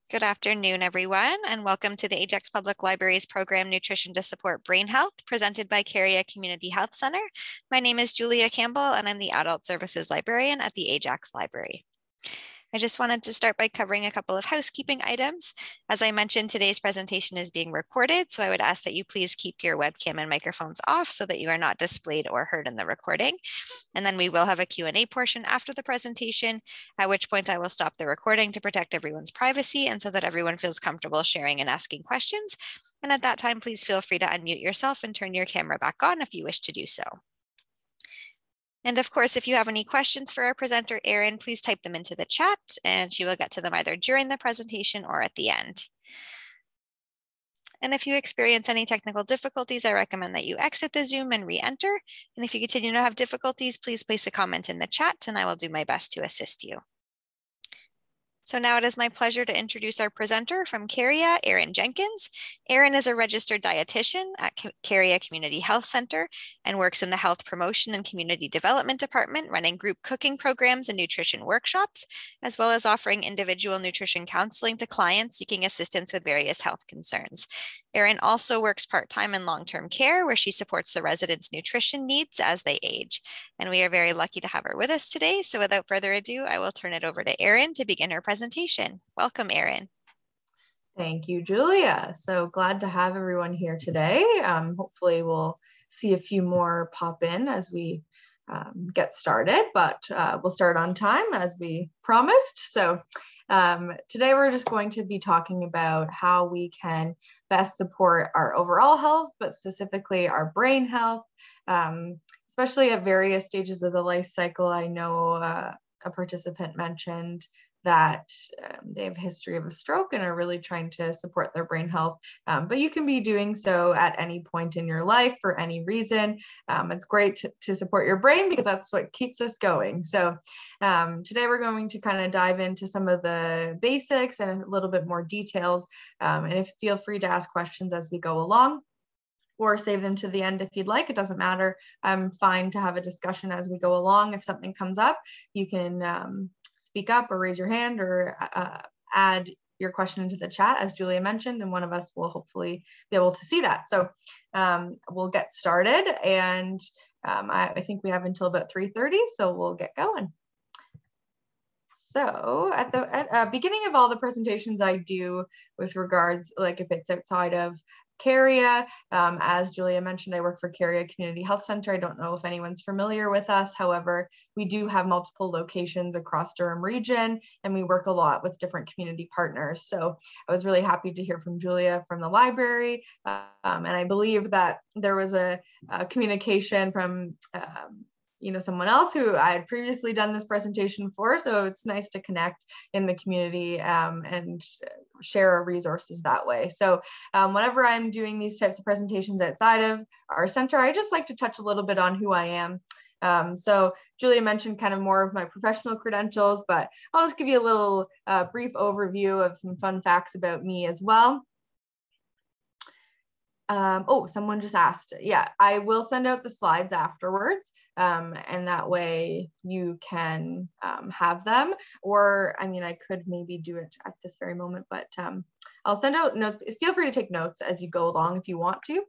Good afternoon, everyone, and welcome to the Ajax Public Library's program Nutrition to Support Brain Health, presented by CAREA Community Health Centre. My name is Julia Campbell, and I'm the Adult Services Librarian at the Ajax Library. I just wanted to start by covering a couple of housekeeping items. As I mentioned, today's presentation is being recorded, so I would ask that you please keep your webcam and microphones off so that you are not displayed or heard in the recording. And then we will have a Q&A portion after the presentation, at which point I will stop the recording to protect everyone's privacy and so that everyone feels comfortable sharing and asking questions. And at that time, please feel free to unmute yourself and turn your camera back on if you wish to do so. And of course, if you have any questions for our presenter, Erin, please type them into the chat and she will get to them either during the presentation or at the end. And if you experience any technical difficulties, I recommend that you exit the Zoom and re-enter. And if you continue to have difficulties, please place a comment in the chat and I will do my best to assist you. So now it is my pleasure to introduce our presenter from CAREA, Erin Jenkins. Erin is a registered dietitian at CAREA Community Health Centre and works in the Health Promotion and Community Development Department, running group cooking programs and nutrition workshops, as well as offering individual nutrition counseling to clients seeking assistance with various health concerns. Erin also works part-time in long-term care, where she supports the residents' nutrition needs as they age. And we are very lucky to have her with us today. So without further ado, I will turn it over to Erin to begin her presentation. Welcome, Erin. Thank you, Julia. So glad to have everyone here today. Hopefully we'll see a few more pop in as we get started, but we'll start on time as we promised. So today we're just going to be talking about how we can best support our overall health, but specifically our brain health, especially at various stages of the life cycle. I know a participant mentioned that they have a history of a stroke and are really trying to support their brain health. But you can be doing so at any point in your life for any reason. It's great to support your brain because that's what keeps us going. So today we're going to kind of dive into some of the basics and a little bit more details. And feel free to ask questions as we go along, or save them to the end if you'd like. It doesn't matter. I'm fine to have a discussion as we go along. If something comes up, you can speak up or raise your hand or add your question into the chat, as Julia mentioned, and one of us will hopefully be able to see that. So we'll get started, and I think we have until about 3:30, so we'll get going. So at the beginning of all the presentations I do with regards, like if it's outside of CAREA, as Julia mentioned, I work for CAREA Community Health Centre. I don't know if anyone's familiar with us. However, we do have multiple locations across Durham region, and we work a lot with different community partners. So I was really happy to hear from Julia from the library. And I believe that there was a communication from someone else who I had previously done this presentation for. So it's nice to connect in the community and share our resources that way. So whenever I'm doing these types of presentations outside of our center, I just like to touch a little bit on who I am. So Julia mentioned kind of more of my professional credentials, but I'll just give you a little brief overview of some fun facts about me as well. Someone just asked. Yeah, I will send out the slides afterwards, and that way you can have them. Or, I mean, I could maybe do it at this very moment, but I'll send out notes. Feel free to take notes as you go along if you want to.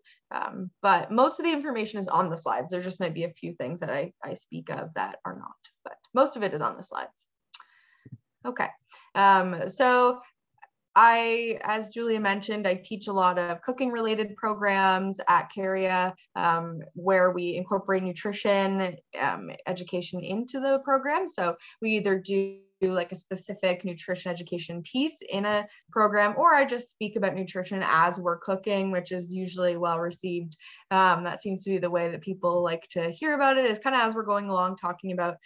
But most of the information is on the slides. There just might be a few things that I speak of that are not, but most of it is on the slides. Okay, so as Julia mentioned, I teach a lot of cooking related programs at CAREA, where we incorporate nutrition education into the program. So we either do like a specific nutrition education piece in a program, or I just speak about nutrition as we're cooking, which is usually well received. That seems to be the way that people like to hear about it, is kind of as we're going along talking about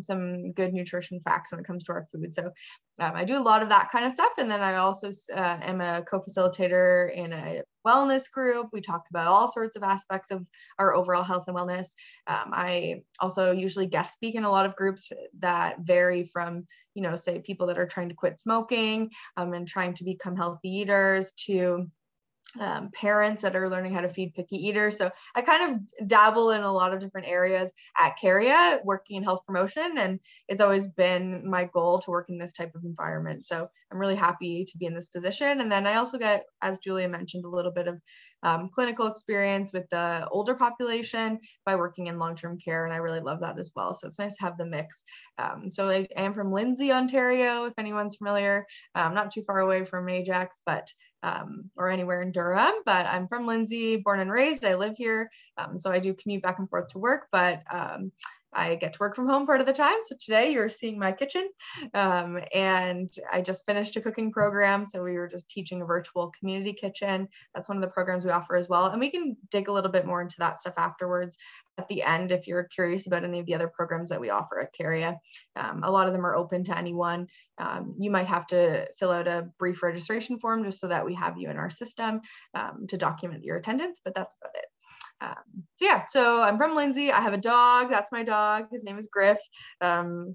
some good nutrition facts when it comes to our food. So I do a lot of that kind of stuff. And then I also am a co-facilitator in a wellness group. We talk about all sorts of aspects of our overall health and wellness. I also usually guest speak in a lot of groups that vary from, say people that are trying to quit smoking and trying to become healthy eaters, to parents that are learning how to feed picky eaters. So I kind of dabble in a lot of different areas at CAREA, working in health promotion, and it's always been my goal to work in this type of environment. So I'm really happy to be in this position. And then I also get, as Julia mentioned, a little bit of clinical experience with the older population by working in long-term care, and I really love that as well. So it's nice to have the mix. So I am from Lindsay, Ontario, if anyone's familiar. Not too far away from Ajax, but or anywhere in Durham, but I'm from Lindsay, born and raised. I live here, so I do commute back and forth to work, but I get to work from home part of the time. So today you're seeing my kitchen, and I just finished a cooking program. So we were just teaching a virtual community kitchen. That's one of the programs we offer as well. And we can dig a little bit more into that stuff afterwards at the end if you're curious about any of the other programs that we offer at CAREA. A lot of them are open to anyone. You might have to fill out a brief registration form just so that we have you in our system to document your attendance, but that's about it. So I'm from Lindsay. I have a dog. That's my dog. His name is Griff.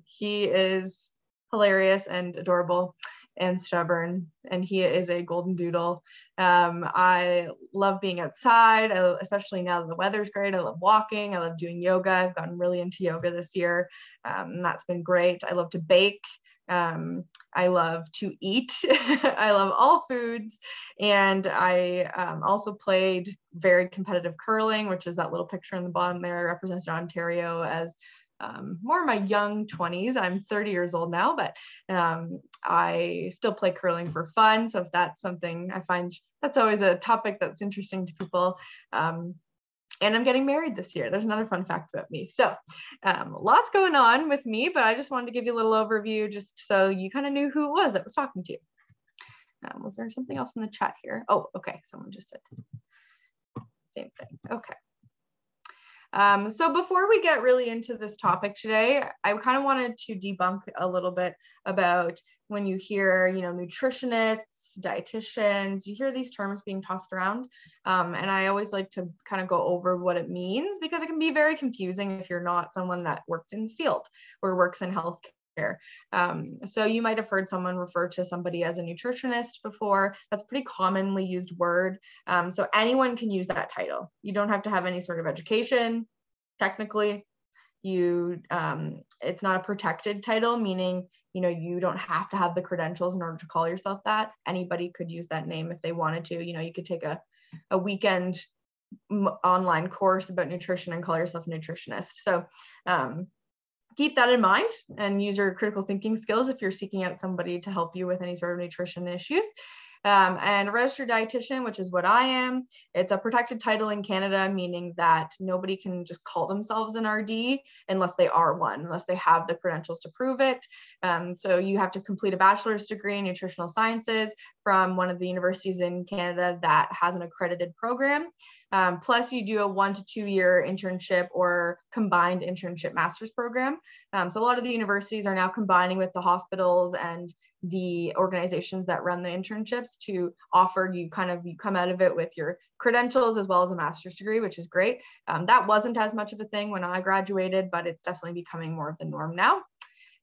He is hilarious and adorable and stubborn, and he is a golden doodle. I love being outside, especially now that the weather's great. I love walking. I love doing yoga. I've gotten really into yoga this year. That's been great. I love to bake. I love to eat. I love all foods. And I also played very competitive curling, which is that little picture on the bottom there. I represented Ontario as more in my young 20s. I'm 30 years old now, but I still play curling for fun. So if that's something I find, that's always a topic that's interesting to people. And I'm getting married this year. There's another fun fact about me. So lots going on with me, but I just wanted to give you a little overview just so you kind of knew who it was that was talking to you. Was there something else in the chat here? Oh, okay. Someone just said same thing. Okay. So before we get really into this topic today, I kind of wanted to debunk a little bit about when you hear, nutritionists, dietitians, you hear these terms being tossed around. And I always like to kind of go over what it means because it can be very confusing if you're not someone that works in the field or works in healthcare. So you might have heard someone refer to somebody as a nutritionist before. That's a pretty commonly used word. So anyone can use that title. You don't have to have any sort of education. Technically, it's not a protected title, meaning, you don't have to have the credentials in order to call yourself that. Anybody could use that name if they wanted to. You could take a weekend online course about nutrition and call yourself a nutritionist. So keep that in mind and use your critical thinking skills if you're seeking out somebody to help you with any sort of nutrition issues. And a registered dietitian, which is what I am, it's a protected title in Canada, meaning that nobody can just call themselves an RD unless they are one, unless they have the credentials to prove it. So you have to complete a bachelor's degree in nutritional sciences from one of the universities in Canada that has an accredited program. Plus you do a 1 to 2 year internship or combined internship master's program. So a lot of the universities are now combining with the hospitals and the organizations that run the internships to offer you you come out of it with your credentials as well as a master's degree, which is great. That wasn't as much of a thing when I graduated, but it's definitely becoming more of the norm now.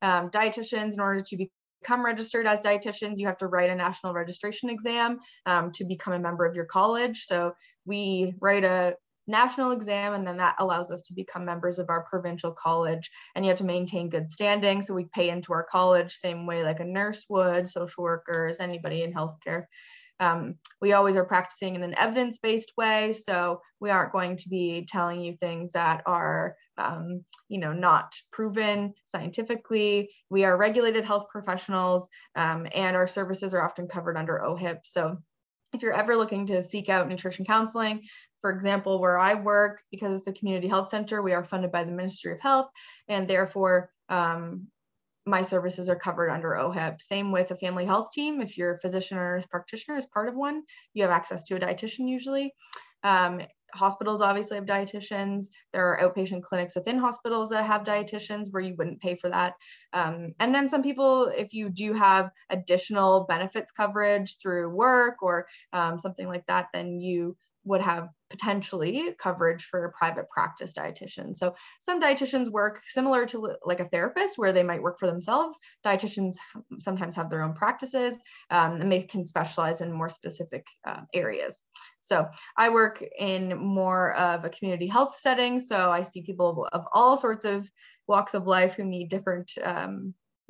Dietitians, in order to become registered as dietitians, you have to write a national registration exam to become a member of your college. So we write a national exam, and then that allows us to become members of our provincial college, and you have to maintain good standing. So we pay into our college same way like a nurse would, social workers, anybody in healthcare. We always are practicing in an evidence-based way. So we aren't going to be telling you things that are, not proven scientifically. We are regulated health professionals, and our services are often covered under OHIP. So if you're ever looking to seek out nutrition counseling, for example, where I work, because it's a community health center, we are funded by the Ministry of Health, and therefore my services are covered under OHIP. Same with a family health team. If you're a physician or nurse practitioner as part of one, you have access to a dietitian usually. Hospitals obviously have dietitians. There are outpatient clinics within hospitals that have dietitians where you wouldn't pay for that. And then some people, if you do have additional benefits coverage through work or something like that, then you would have potentially coverage for a private practice dietitian. So some dietitians work similar to like a therapist where they might work for themselves. Dietitians sometimes have their own practices, and they can specialize in more specific areas. So I work in more of a community health setting. So I see people of all sorts of walks of life who need different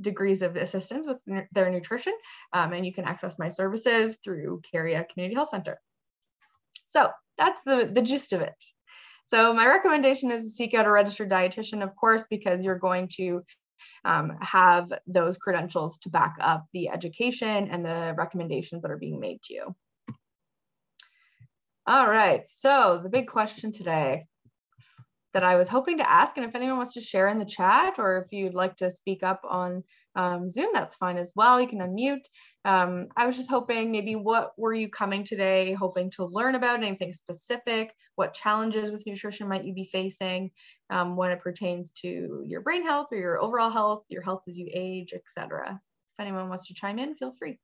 degrees of assistance with their nutrition. And you can access my services through CAREA Community Health Centre. So that's the gist of it. So my recommendation is to seek out a registered dietitian, of course, because you're going to have those credentials to back up the education and the recommendations that are being made to you. All right, so the big question today that I was hoping to ask, and if anyone wants to share in the chat, or if you'd like to speak up on Zoom, that's fine as well. You can unmute. I was just hoping, maybe what were you coming today hoping to learn about? Anything specific? What challenges with nutrition might you be facing when it pertains to your brain health or your overall health, your health as you age, etc.? If anyone wants to chime in, feel free.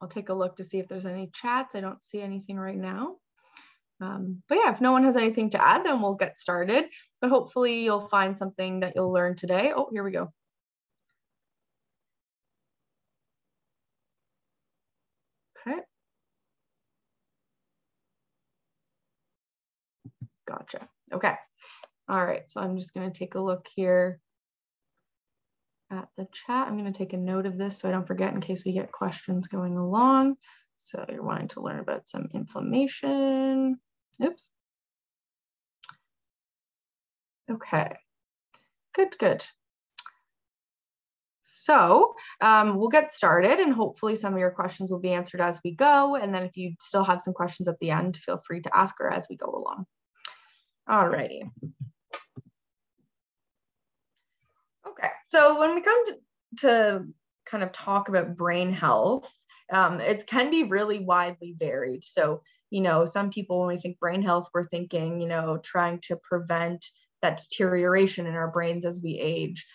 I'll take a look to see if there's any chats. I don't see anything right now. But yeah, if no one has anything to add, then we'll get started. But hopefully you'll find something that you'll learn today. Oh, here we go. Okay. Gotcha. Okay. All right. So I'm just going to take a look here at the chat. I'm going to take a note of this so I don't forget in case we get questions going along. So you're wanting to learn about some inflammation. Oops. Okay. Good. So we'll get started, and hopefully some of your questions will be answered as we go. And then if you still have some questions at the end, feel free to ask her as we go along. All righty. Okay, so when we come to kind of talk about brain health, it can be really widely varied. So, some people, when we think brain health, we're thinking, trying to prevent that deterioration in our brains as we age.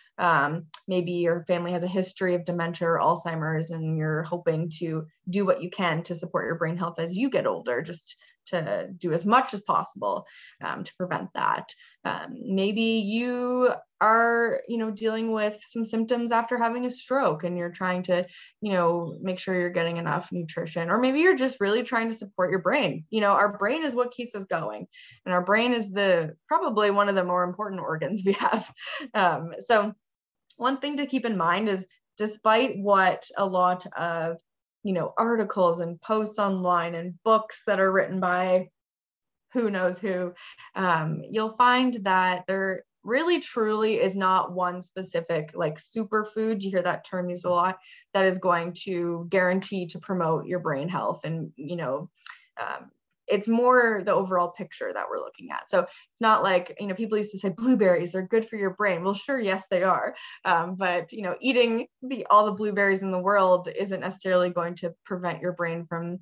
Maybe your family has a history of dementia or Alzheimer's, and you're hoping to do what you can to support your brain health as you get older, just to do as much as possible to prevent that. Maybe you are, dealing with some symptoms after having a stroke, and you're trying to, make sure you're getting enough nutrition. Or maybe you're just really trying to support your brain. Our brain is what keeps us going, and our brain is probably one of the more important organs we have. So one thing to keep in mind is, despite what a lot of articles and posts online and books that are written by who knows who, you'll find that there really truly is not one specific superfood, you hear that term used a lot, that is going to guarantee to promote your brain health. And it's more the overall picture that we're looking at. So it's not like, people used to say blueberries are good for your brain. Well, sure, yes, they are. But, eating all the blueberries in the world isn't necessarily going to prevent your brain from,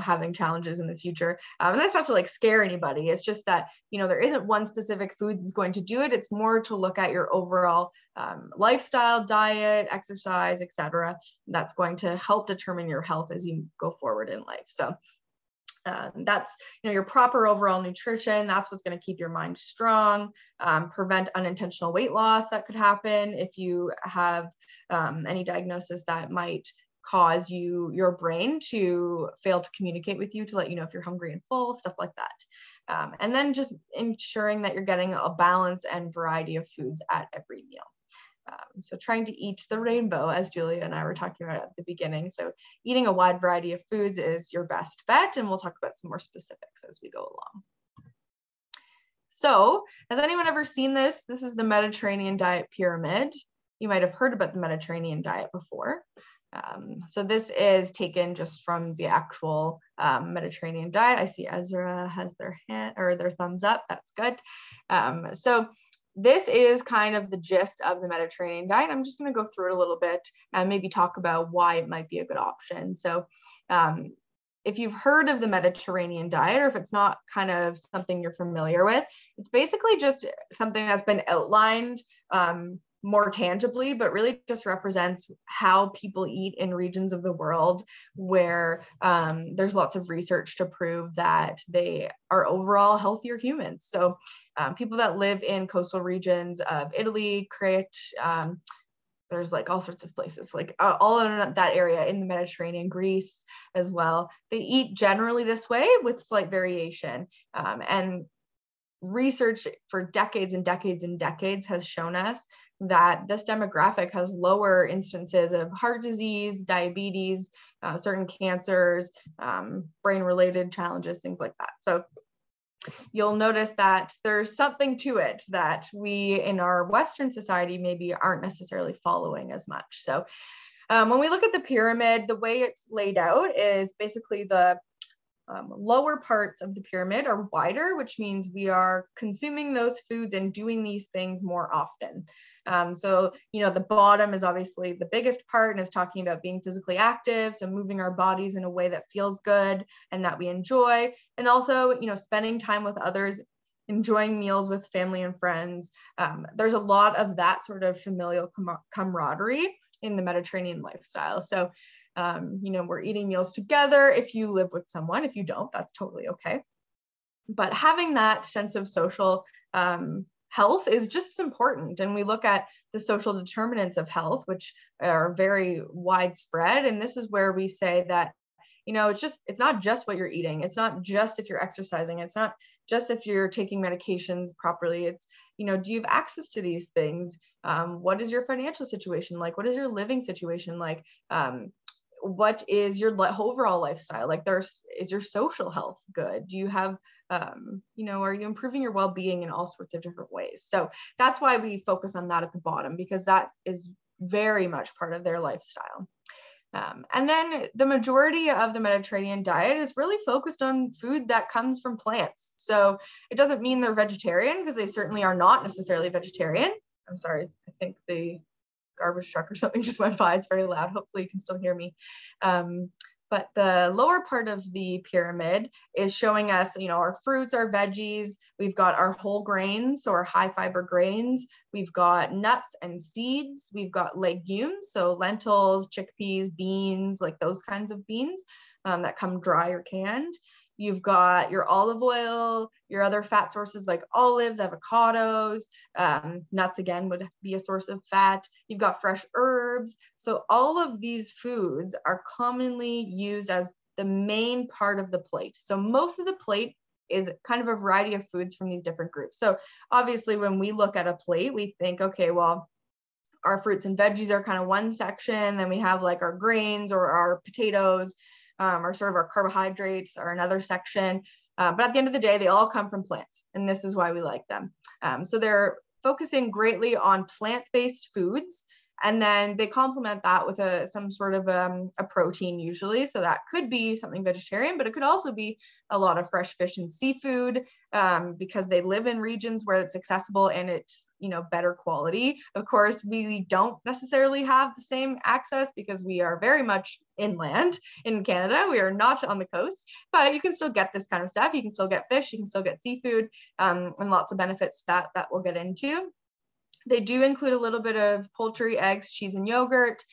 having challenges in the future. And that's not to scare anybody. It's just that, there isn't one specific food that's going to do it. It's more to look at your overall lifestyle, diet, exercise, etc. That's going to help determine your health as you go forward in life. So that's your proper overall nutrition. That's what's going to keep your mind strong, prevent unintentional weight loss that could happen if you have any diagnosis that might cause your brain to fail to communicate with you to let you know if you're hungry and full, stuff like that. And then just ensuring that you're getting a balance and variety of foods at every meal. So trying to eat the rainbow, as Julia and I were talking about at the beginning. So eating a wide variety of foods is your best bet, and we'll talk about some more specifics as we go along. So has anyone ever seen this? This is the Mediterranean diet pyramid. You might have heard about the Mediterranean diet before. So this is taken just from the actual Mediterranean diet. I see Ezra has their hand or their thumbs up. That's good. So this is kind of the gist of the Mediterranean diet. I'm just going to go through it a little bit and maybe talk about why it might be a good option. So if you've heard of the Mediterranean diet, or if it's not kind of something you're familiar with, it's basically just something that's been outlined more tangibly, but really just represents how people eat in regions of the world where there's lots of research to prove that they are overall healthier humans. So people that live in coastal regions of Italy, Crete, there's like all sorts of places, like all in that area in the Mediterranean, Greece as well. They eat generally this way with slight variation. And research for decades and decades and decades has shown us that this demographic has lower instances of heart disease, diabetes, certain cancers, brain-related challenges, things like that. So you'll notice that there's something to it that we in our Western society maybe aren't necessarily following as much. So when we look at the pyramid, the way it's laid out is basically the lower parts of the pyramid are wider, which means we are consuming those foods and doing these things more often. So, the bottom is obviously the biggest part and is talking about being physically active. So moving our bodies in a way that feels good and that we enjoy. And also, spending time with others, enjoying meals with family and friends. There's a lot of that sort of familial camaraderie in the Mediterranean lifestyle. So, we're eating meals together. If you live with someone, if you don't, that's totally okay. But having that sense of social health is just as important. And we look at the social determinants of health, which are very widespread. And this is where we say that, it's not just what you're eating. It's not just if you're exercising. It's not just if you're taking medications properly. It's, do you have access to these things? What is your financial situation like? What is your living situation like? What is your overall lifestyle like? Is your social health good? Do you have are you improving your well-being in all sorts of different ways? So that's why we focus on that at the bottom, because that is very much part of their lifestyle. And then the majority of the Mediterranean diet is really focused on food that comes from plants. So it doesn't mean they're vegetarian, because they certainly are not necessarily vegetarian. I'm sorry, I think the garbage truck or something just went by. It's very loud. Hopefully you can still hear me. But the lower part of the pyramid is showing us, our fruits, our veggies. We've got our whole grains, so our high fiber grains. We've got nuts and seeds. We've got legumes, so lentils, chickpeas, beans, like those kinds of beans that come dry or canned. You've got your olive oil, your other fat sources like olives, avocados, nuts again would be a source of fat. You've got fresh herbs. So all of these foods are commonly used as the main part of the plate. So most of the plate is kind of a variety of foods from these different groups. So obviously when we look at a plate, we think, okay, well, our fruits and veggies are kind of one section. Then we have like our grains or our potatoes, or sort of our carbohydrates are another section. But at the end of the day, they all come from plants, and this is why we like them. So they're focusing greatly on plant-based foods, and then they complement that with some sort of a protein usually. So that could be something vegetarian, but it could also be a lot of fresh fish and seafood, because they live in regions where it's accessible and it's, better quality. Of course, we don't necessarily have the same access because we are very much inland in Canada. We are not on the coast, but you can still get this kind of stuff. You can still get fish, you can still get seafood, and lots of benefits that we'll get into. They do include a little bit of poultry, eggs, cheese, and yogurt.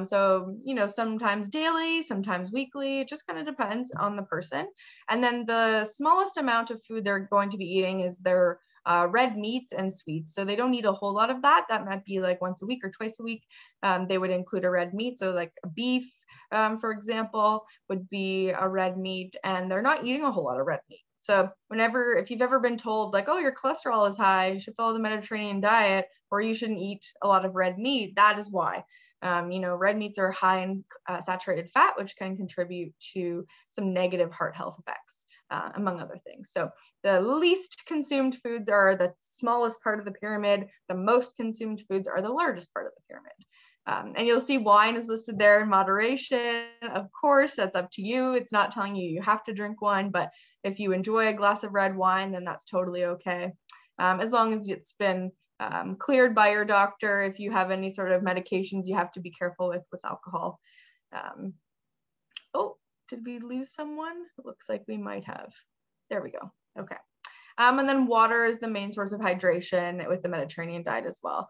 So, sometimes daily, sometimes weekly, it just kind of depends on the person. And then the smallest amount of food they're going to be eating is their red meats and sweets. So they don't eat a whole lot of that. That might be like once a week or twice a week. They would include a red meat. So like a beef, for example, would be a red meat, and they're not eating a whole lot of red meat. So if you've ever been told like, oh, your cholesterol is high, you should follow the Mediterranean diet, or you shouldn't eat a lot of red meat, that is why. Red meats are high in saturated fat, which can contribute to some negative heart health effects, among other things. So the least consumed foods are the smallest part of the pyramid. The most consumed foods are the largest part of the pyramid. And you'll see wine is listed there in moderation. Of course, that's up to you. It's not telling you have to drink wine, but if you enjoy a glass of red wine, then that's totally okay. As long as it's been cleared by your doctor. If you have any sort of medications you have to be careful with alcohol. Oh, did we lose someone? It looks like we might have. There we go. Okay. And then water is the main source of hydration with the Mediterranean diet as well.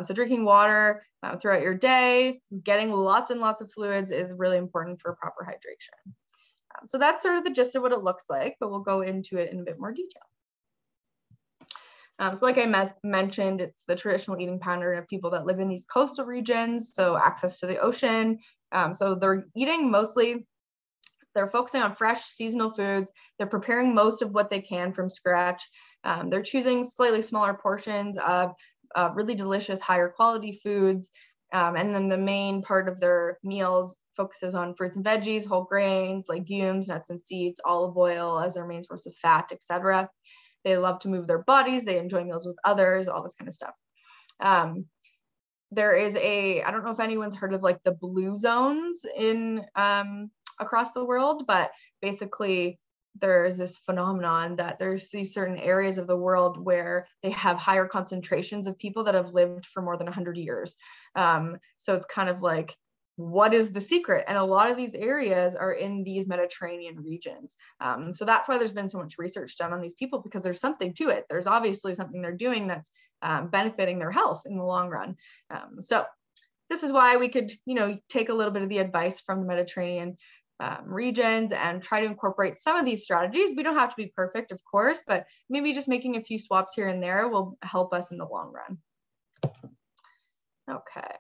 So drinking water throughout your day, getting lots and lots of fluids is really important for proper hydration. So that's sort of the gist of what it looks like, but we'll go into it in a bit more detail. So like I mentioned, it's the traditional eating pattern of people that live in these coastal regions, so access to the ocean. So they're eating mostly, they're focusing on fresh seasonal foods. They're preparing most of what they can from scratch. They're choosing slightly smaller portions of really delicious, higher quality foods. And then the main part of their meals focuses on fruits and veggies, whole grains, legumes, nuts and seeds, olive oil as their main source of fat, etc. They love to move their bodies. They enjoy meals with others, all this kind of stuff. There is I don't know if anyone's heard of like the blue zones in across the world, but basically there's this phenomenon that there's these certain areas of the world where they have higher concentrations of people that have lived for more than 100 years. So it's kind of like, what is the secret? And a lot of these areas are in these Mediterranean regions. So that's why there's been so much research done on these people, because there's something to it. There's obviously something they're doing that's benefiting their health in the long run. So this is why we could, take a little bit of the advice from the Mediterranean regions and try to incorporate some of these strategies. We don't have to be perfect, of course, but maybe just making a few swaps here and there will help us in the long run. Okay.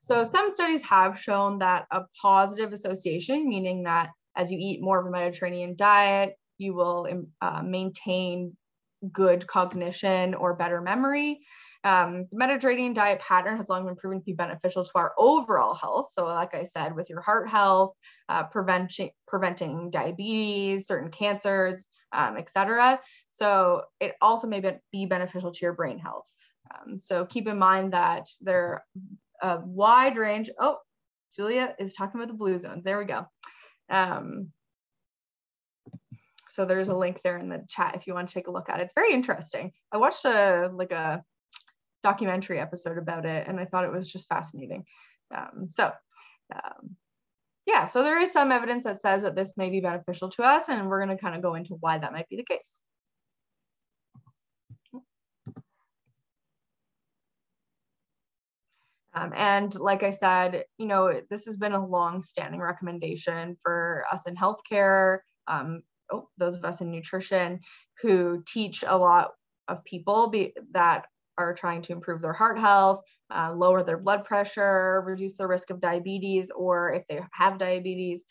So some studies have shown that a positive association, meaning that as you eat more of a Mediterranean diet, you will maintain good cognition or better memory. The Mediterranean diet pattern has long been proven to be beneficial to our overall health. So like I said, with your heart health, preventing diabetes, certain cancers, etc. So it also may be beneficial to your brain health. So keep in mind that there a wide range. Oh, Julia is talking about the blue zones. There we go. So there's a link there in the chat if you want to take a look at it. It's very interesting. I watched a documentary episode about it, and I thought it was just fascinating. So there is some evidence that says that this may be beneficial to us, and we're going to kind of go into why that might be the case. And like I said, this has been a long-standing recommendation for us in healthcare, those of us in nutrition who teach a lot of people that are trying to improve their heart health, lower their blood pressure, reduce their risk of diabetes, or if they have diabetes.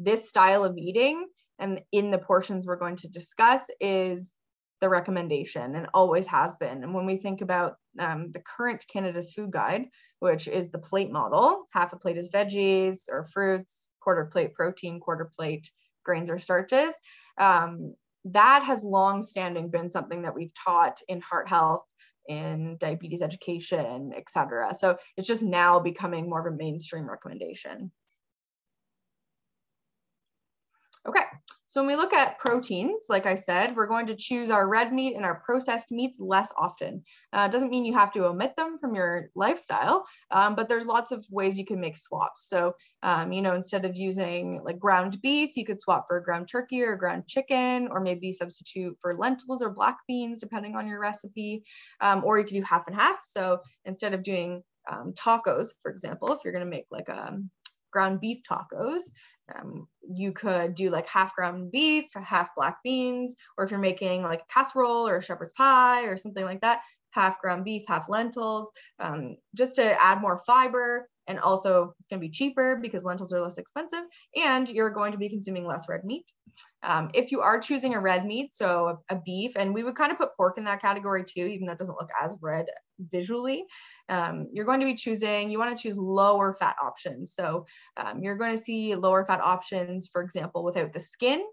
This style of eating, and in the portions we're going to discuss, is the recommendation and always has been. And when we think about the current Canada's food guide, which is the plate model, half a plate is veggies or fruits, quarter plate protein, quarter plate grains or starches, that has long-standing been something that we've taught in heart health, in diabetes education, etc. So it's just now becoming more of a mainstream recommendation. Okay, so when we look at proteins, like I said, we're going to choose our red meat and our processed meats less often. It doesn't mean you have to omit them from your lifestyle, but there's lots of ways you can make swaps. So, instead of using like ground beef, you could swap for a ground turkey or ground chicken, or maybe substitute for lentils or black beans, depending on your recipe, or you could do half and half. So instead of doing tacos, for example, if you're going to make like ground beef tacos, you could do like half ground beef, half black beans, or if you're making like a casserole or a shepherd's pie or something like that, half ground beef, half lentils, just to add more fiber. And also it's going to be cheaper because lentils are less expensive, and you're going to be consuming less red meat. If you are choosing a red meat, so a beef, and we would kind of put pork in that category too, even though it doesn't look as red visually, you're going to be you want to choose lower fat options. So you're going to see lower fat options, for example, without the skin,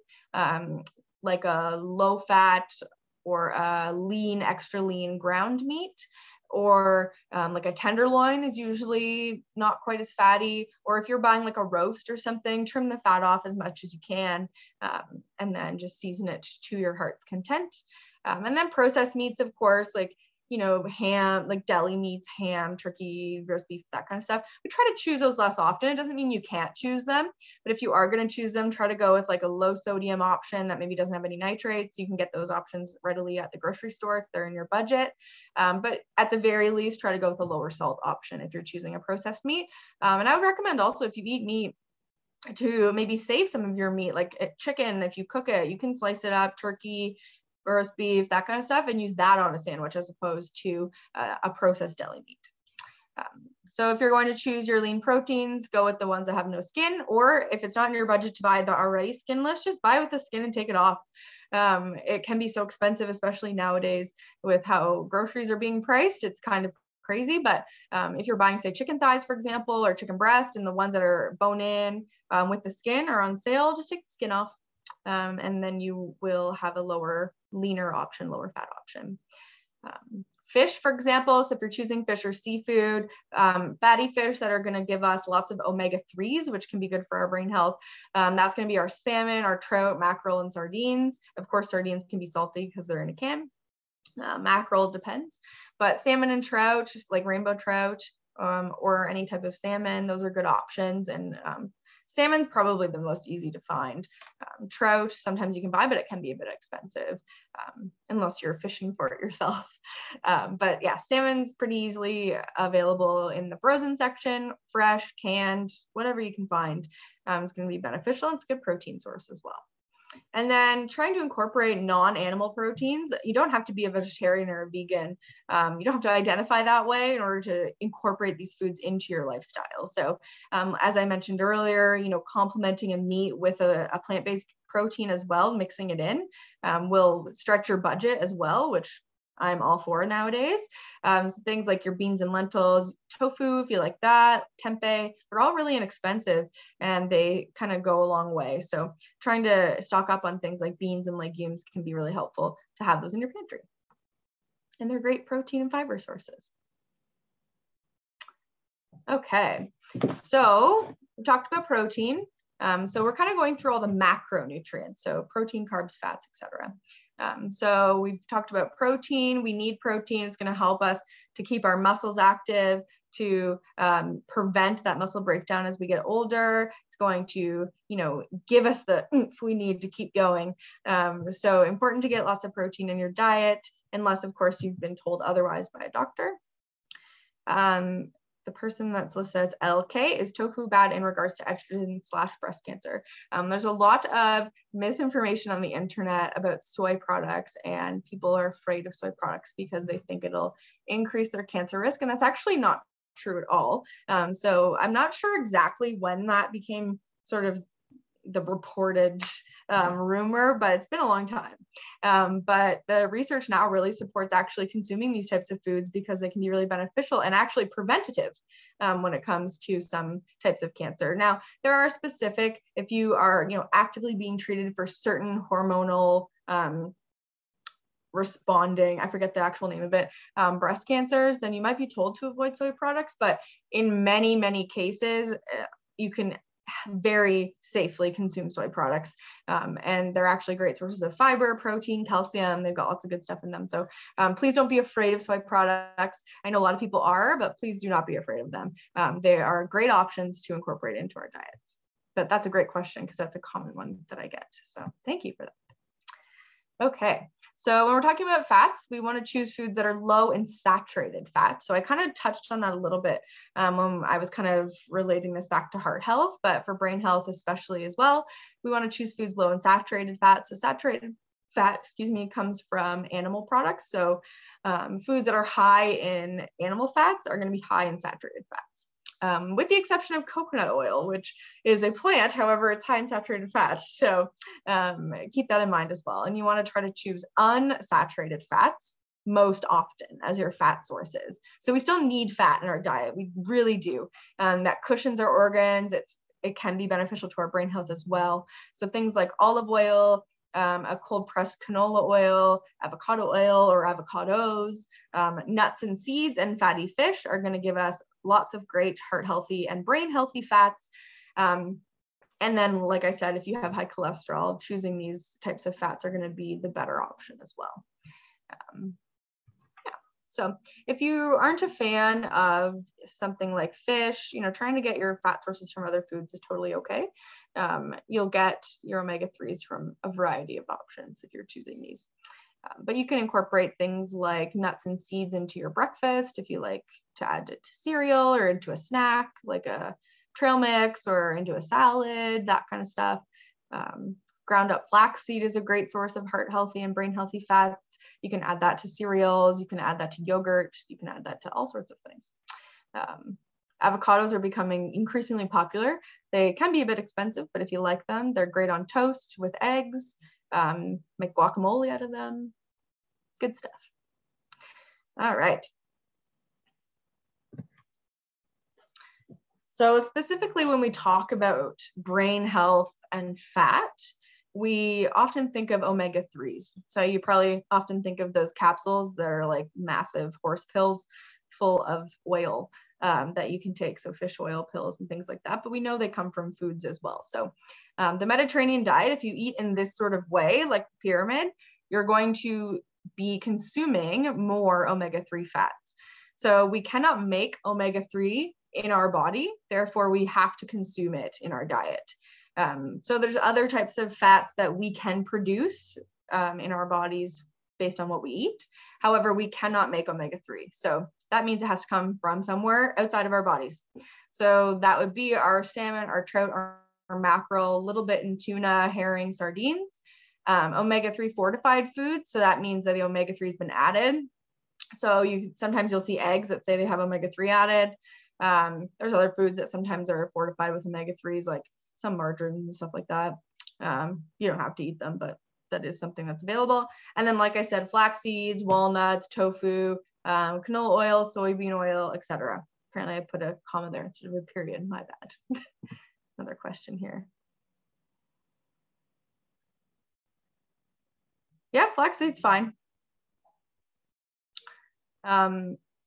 like a low fat or a lean, extra lean ground meat, or like a tenderloin is usually not quite as fatty. Or if you're buying like a roast or something, trim the fat off as much as you can, and then just season it to your heart's content. And then processed meats, of course, like you know, ham, like deli meats, ham, turkey, roast beef, that kind of stuff. We try to choose those less often. It doesn't mean you can't choose them, but if you are going to choose them, try to go with like a low sodium option that maybe doesn't have any nitrates. You can get those options readily at the grocery store if they're in your budget. But at the very least, try to go with a lower salt option if you're choosing a processed meat. And I would recommend also, if you eat meat, to maybe save some of your meat, like chicken. If you cook it, you can slice it up, turkey, roast beef, that kind of stuff, and use that on a sandwich as opposed to a processed deli meat. So if you're going to choose your lean proteins, go with the ones that have no skin, or if it's not in your budget to buy the already skinless, just buy with the skin and take it off. It can be so expensive, especially nowadays with how groceries are being priced. It's kind of crazy, but if you're buying, say, chicken thighs, for example, or chicken breast, and the ones that are bone in with the skin are on sale, just take the skin off. And then you will have a lower, leaner option, lower fat option. Fish, for example, so if you're choosing fish or seafood, fatty fish that are going to give us lots of omega-3s, which can be good for our brain health. That's going to be our salmon, our trout, mackerel, and sardines. Of course, sardines can be salty because they're in a can. Mackerel depends, but salmon and trout, just like rainbow trout, or any type of salmon, those are good options. And salmon's probably the most easy to find. Trout, sometimes you can buy, but it can be a bit expensive unless you're fishing for it yourself. But yeah, salmon's pretty easily available in the frozen section, fresh, canned, whatever you can find. It's going to be beneficial. It's a good protein source as well. And then trying to incorporate non-animal proteins. You don't have to be a vegetarian or a vegan. You don't have to identify that way in order to incorporate these foods into your lifestyle. So as I mentioned earlier, you know, complementing a meat with a plant-based protein as well, mixing it in, will stretch your budget as well, which I'm all for nowadays. So things like your beans and lentils, tofu, if you like that, tempeh, they're all really inexpensive and they kind of go a long way. So trying to stock up on things like beans and legumes can be really helpful to have those in your pantry. And they're great protein and fiber sources. Okay, so we talked about protein. So we're kind of going through all the macronutrients, so protein, carbs, fats, etc. So we've talked about protein. We need protein. It's going to help us to keep our muscles active, to prevent that muscle breakdown as we get older. It's going to, you know, give us the oomph we need to keep going. So important to get lots of protein in your diet, unless, of course, you've been told otherwise by a doctor. The person that's listed as LK, is tofu bad in regards to estrogen/breast cancer? There's a lot of misinformation on the internet about soy products, and people are afraid of soy products because they think it'll increase their cancer risk. And that's actually not true at all. So I'm not sure exactly when that became sort of the reported rumor, but it's been a long time. But the research now really supports actually consuming these types of foods because they can be really beneficial and actually preventative when it comes to some types of cancer. Now, there are specific, if you are, you know, actively being treated for certain hormonal responding, I forget the actual name of it, breast cancers, then you might be told to avoid soy products. But in many, many cases, you can very safely consume soy products. And they're actually great sources of fiber, protein, calcium. They've got lots of good stuff in them. So please don't be afraid of soy products. I know a lot of people are, but please do not be afraid of them. They are great options to incorporate into our diets. But that's a great question because that's a common one that I get. So thank you for that. Okay, so when we're talking about fats, we want to choose foods that are low in saturated fat. So I kind of touched on that a little bit when I was kind of relating this back to heart health, but for brain health especially as well, we want to choose foods low in saturated fat. So saturated fat, comes from animal products. So foods that are high in animal fats are going to be high in saturated fats. With the exception of coconut oil, which is a plant, however, it's high in saturated fat. So keep that in mind as well. And you want to try to choose unsaturated fats most often as your fat sources. So we still need fat in our diet. We really do. That cushions our organs. It can be beneficial to our brain health as well. So things like olive oil, a cold pressed canola oil, avocado oil or avocados, nuts and seeds, and fatty fish are going to give us lots of great heart healthy and brain healthy fats. And then, like I said, if you have high cholesterol, choosing these types of fats are going to be the better option as well. Yeah. So if you aren't a fan of something like fish, trying to get your fat sources from other foods is totally okay. You'll get your omega-3s from a variety of options if you're choosing these. But you can incorporate things like nuts and seeds into your breakfast if you like to add it to cereal or into a snack like a trail mix or into a salad, that kind of stuff. Ground up flaxseed is a great source of heart healthy and brain healthy fats. You can add that to cereals. You can add that to yogurt. You can add that to all sorts of things. Avocados are becoming increasingly popular. They can be a bit expensive, but if you like them, they're great on toast with eggs. Make guacamole out of them. Good stuff. All right. So specifically when we talk about brain health and fat, we often think of omega-3s. So you probably often think of those capsules that are like massive horse pills full of oil that you can take. So fish oil pills and things like that, but we know they come from foods as well. So the Mediterranean diet, if you eat in this sort of way, like the pyramid, you're going to be consuming more omega-3 fats. So we cannot make omega-3 in our body, therefore we have to consume it in our diet. So there's other types of fats that we can produce in our bodies based on what we eat. However, we cannot make omega-3. So that means it has to come from somewhere outside of our bodies. So that would be our salmon, our trout, our mackerel, a little bit in tuna, herring, sardines. Omega-3 fortified foods. So that means that the omega-3 has been added. So sometimes you'll see eggs that say they have omega-3 added. There's other foods that sometimes are fortified with omega-3s, like some margarines and stuff like that. You don't have to eat them, but that is something that's available. And then, like I said, flax seeds, walnuts, tofu, canola oil, soybean oil, etc. Apparently I put a comma there instead of a period, my bad. Another question here. Yeah, flax seeds fine.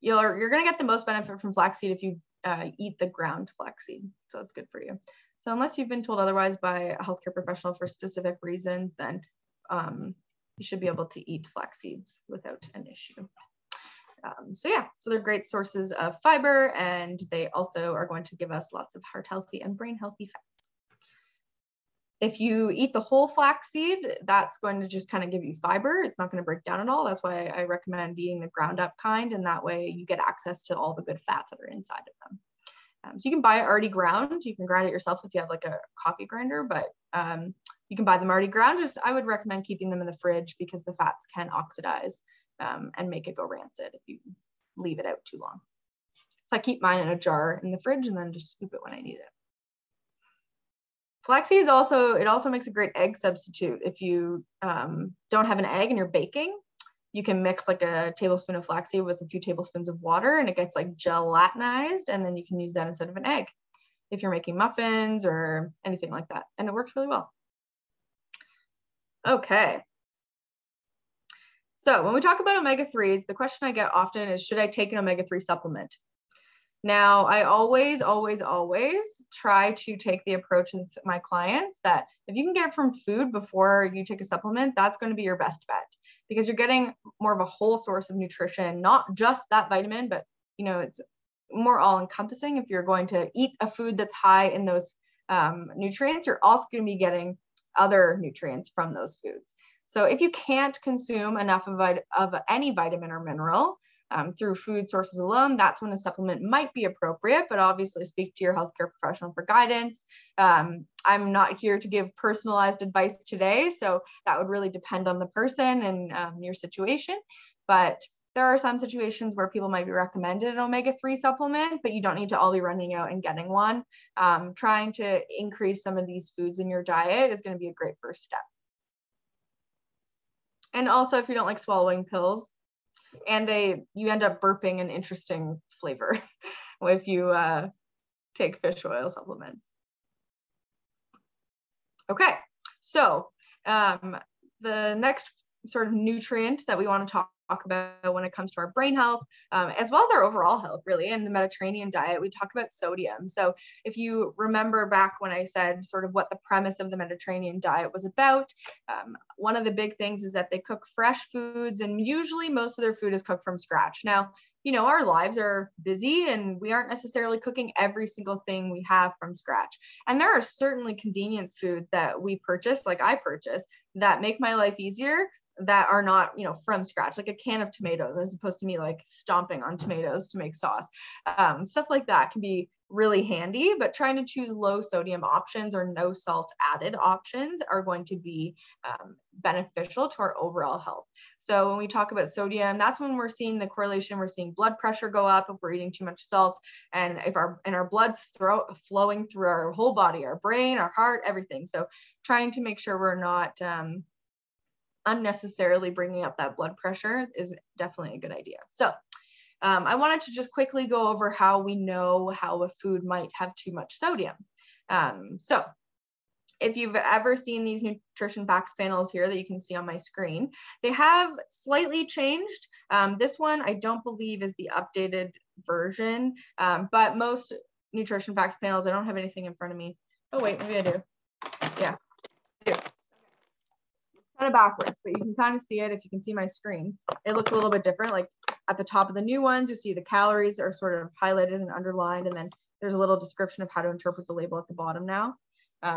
You're going to get the most benefit from flaxseed if you eat the ground flaxseed. So it's good for you. So unless you've been told otherwise by a healthcare professional for specific reasons, then you should be able to eat flax seeds without an issue. So they're great sources of fiber, and they also are going to give us lots of heart healthy and brain healthy fats. If you eat the whole flaxseed, that's going to just kind of give you fiber. It's not going to break down at all. That's why I recommend eating the ground up kind, and that way you get access to all the good fats that are inside of them. So you can buy it already ground. You can grind it yourself if you have like a coffee grinder, but you can buy them already ground. I would recommend keeping them in the fridge because the fats can oxidize and make it go rancid if you leave it out too long. So I keep mine in a jar in the fridge and then just scoop it when I need it. Flaxseed also makes a great egg substitute. If you don't have an egg and you're baking, you can mix like a tablespoon of flaxseed with a few tablespoons of water and it gets like gelatinized, and then you can use that instead of an egg if you're making muffins or anything like that. And it works really well. Okay. So when we talk about omega-3s, the question I get often is, should I take an omega-3 supplement? Now, I always try to take the approach with my clients that if you can get it from food before you take a supplement, that's going to be your best bet, because you're getting more of a whole source of nutrition, not just that vitamin, but it's more all-encompassing. If you're going to eat a food that's high in those nutrients, you're also going to be getting other nutrients from those foods. So if you can't consume enough of any vitamin or mineral through food sources alone, that's when a supplement might be appropriate, but obviously speak to your healthcare professional for guidance. I'm not here to give personalized advice today, so that would really depend on the person and your situation. But there are some situations where people might be recommended an omega-3 supplement, but you don't need to all be running out and getting one. Trying to increase some of these foods in your diet is going to be a great first step. And also, if you don't like swallowing pills, and you end up burping an interesting flavor if you take fish oil supplements. Okay, so the next sort of nutrient that we want to talk about when it comes to our brain health, as well as our overall health, really. In the Mediterranean diet, we talk about sodium. So if you remember back when I said sort of what the premise of the Mediterranean diet was about, one of the big things is that they cook fresh foods, and usually most of their food is cooked from scratch. Now, our lives are busy and we aren't necessarily cooking every single thing we have from scratch. And there are certainly convenience foods that we purchase, like I purchase, that make my life easier, that are not, from scratch, like a can of tomatoes, as opposed to me like stomping on tomatoes to make sauce. Stuff like that can be really handy, but trying to choose low sodium options or no salt added options are going to be beneficial to our overall health. So when we talk about sodium, that's when we're seeing the correlation. We're seeing blood pressure go up if we're eating too much salt, and if our blood's flowing through our whole body, our brain, our heart, everything. So trying to make sure we're not unnecessarily bringing up that blood pressure is definitely a good idea. So I wanted to just quickly go over how we know how a food might have too much sodium. So if you've ever seen these nutrition facts panels here that you can see on my screen, they have slightly changed. This one I don't believe is the updated version, but most nutrition facts panels, I don't have anything in front of me. Oh wait, maybe I do. Yeah, I do. Kind of backwards, but you can kind of see it if you can see my screen. It looks a little bit different. Like at the top of the new ones, you see the calories are sort of highlighted and underlined, and then there's a little description of how to interpret the label at the bottom now.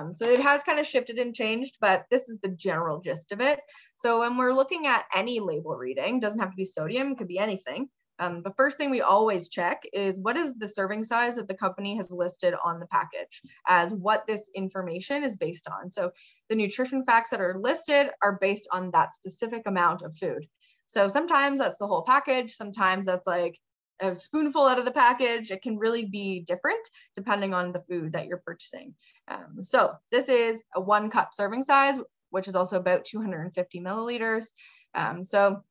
So it has kind of shifted and changed, but this is the general gist of it. So when we're looking at any label reading, doesn't have to be sodium, it could be anything. The first thing we always check is what is the serving size that the company has listed on the package as what this information is based on. So the nutrition facts that are listed are based on that specific amount of food. So sometimes that's the whole package. Sometimes that's like a spoonful out of the package. It can really be different depending on the food that you're purchasing. So this is a 1 cup serving size, which is also about 250 milliliters. So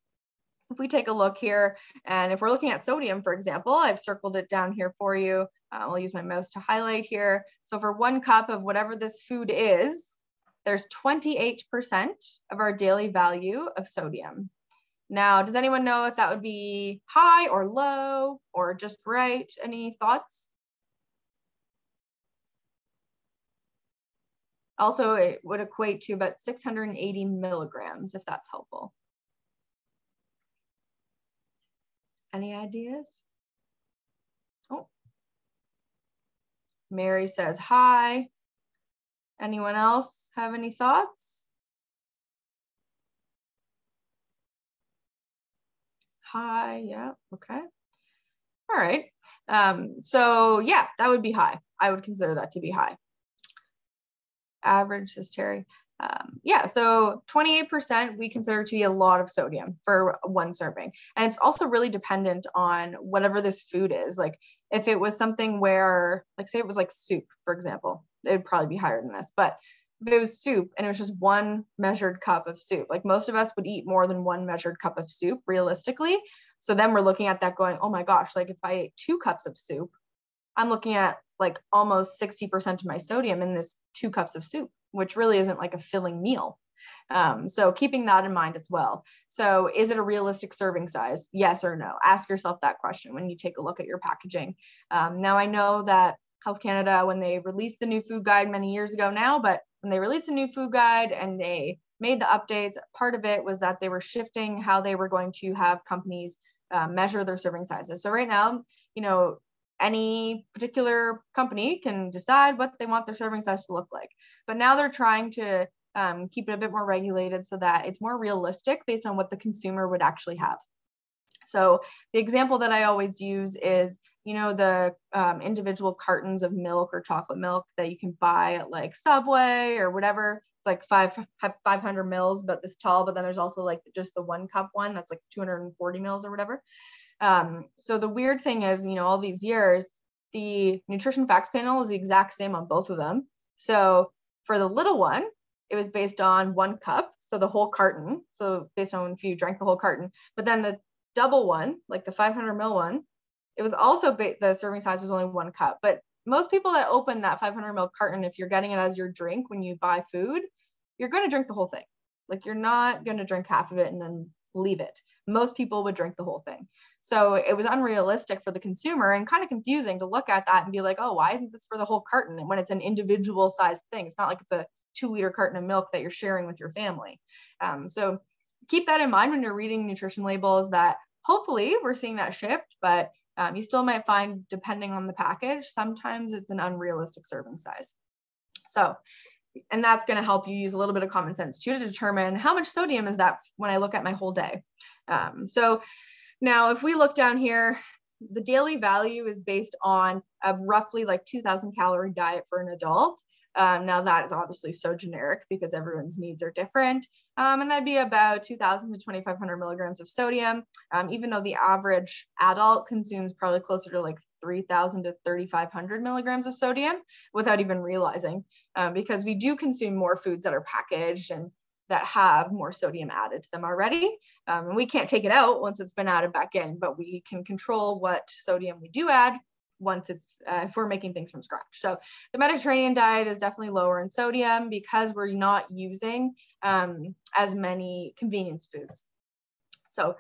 if we take a look here, and if we're looking at sodium, for example, I've circled it down here for you. I'll use my mouse to highlight here. So for 1 cup of whatever this food is, there's 28% of our daily value of sodium. Now, does anyone know if that would be high or low or just right? Any thoughts? Also, it would equate to about 680 milligrams, if that's helpful. Any ideas? Oh, Mary says hi. Anyone else have any thoughts? Hi, yeah, okay. All right, so yeah, that would be high. I would consider that to be high. Average, says Terry. Yeah, so 28% we consider to be a lot of sodium for 1 serving. And it's also really dependent on whatever this food is. Like if it was something where, like say it was like soup, for example, it would probably be higher than this. But if it was soup and it was just 1 measured cup of soup, like most of us would eat more than 1 measured cup of soup realistically. So then we're looking at that going, oh my gosh, like if I ate 2 cups of soup, I'm looking at like almost 60% of my sodium in this 2 cups of soup, which really isn't like a filling meal. So keeping that in mind as well. So is it a realistic serving size? Yes or no? Ask yourself that question when you take a look at your packaging. Now I know that Health Canada, when they released the new food guide many years ago now, but when they released a new food guide and they made the updates, part of it was that they were shifting how they were going to have companies measure their serving sizes. So right now, any particular company can decide what they want their serving size to look like. But now they're trying to keep it a bit more regulated so that it's more realistic based on what the consumer would actually have. So the example that I always use is, the individual cartons of milk or chocolate milk that you can buy at like Subway or whatever. It's like 500 mils, but this tall, but then there's also like just the 1 cup one that's like 240 mils or whatever. So the weird thing is, all these years, the nutrition facts panel is the exact same on both of them. So for the little one, it was based on 1 cup, so the whole carton. So based on if you drank the whole carton, but then the double one, like the 500 mil one, it was also the serving size was only 1 cup. But most people that open that 500 mil carton, if you're getting it as your drink when you buy food, you're going to drink the whole thing. Like you're not going to drink half of it and then leave it. Most people would drink the whole thing. So it was unrealistic for the consumer and kind of confusing to look at that and be like, oh, why isn't this for the whole carton? And when it's an individual sized thing, it's not like it's a 2-liter carton of milk that you're sharing with your family. So keep that in mind when you're reading nutrition labels, that hopefully we're seeing that shift, but you still might find, depending on the package, sometimes it's an unrealistic serving size. So, and that's going to help you use a little bit of common sense too to determine how much sodium is that when I look at my whole day. So now if we look down here, the daily value is based on a roughly like 2,000 calorie diet for an adult. Now that is obviously so generic because everyone's needs are different. And that'd be about 2,000 to 2,500 milligrams of sodium, even though the average adult consumes probably closer to like 3,000 to 3,500 milligrams of sodium without even realizing, because we do consume more foods that are packaged and that have more sodium added to them already. And we can't take it out once it's been added back in, but we can control what sodium we do add once it's, if we're making things from scratch. So the Mediterranean diet is definitely lower in sodium because we're not using as many convenience foods. So